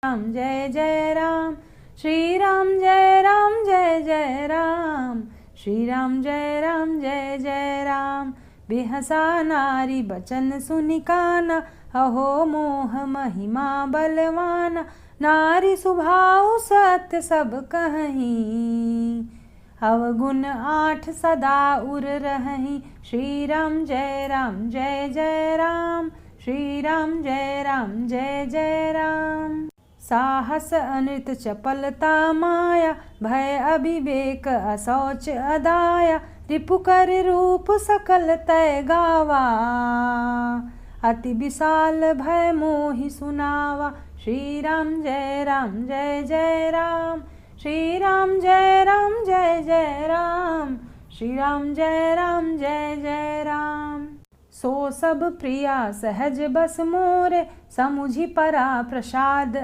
राम जय जय राम, श्री राम जय राम जय जय राम, श्री राम जय राम जय जय राम। बेहसा नारी बचन सुनिकाना, अहो मोह महिमा बलवाना। नारी स्वभाव सत्य सब कहीं, अवगुण 8 सदा उर रहहीं। श्री राम जय जय राम, श्री राम जय जय राम। साहस अनृत चपलता माया, भय अविवेक अशौच अदाया। रिपु कर रूप सकल तय गावा, अति विशाल भय मोहि सुनावा। श्री राम जय जय राम, श्री राम जय जय राम, श्री राम जय जय राम। सो सब प्रिया सहज बस मोरे, समुझि परा प्रसाद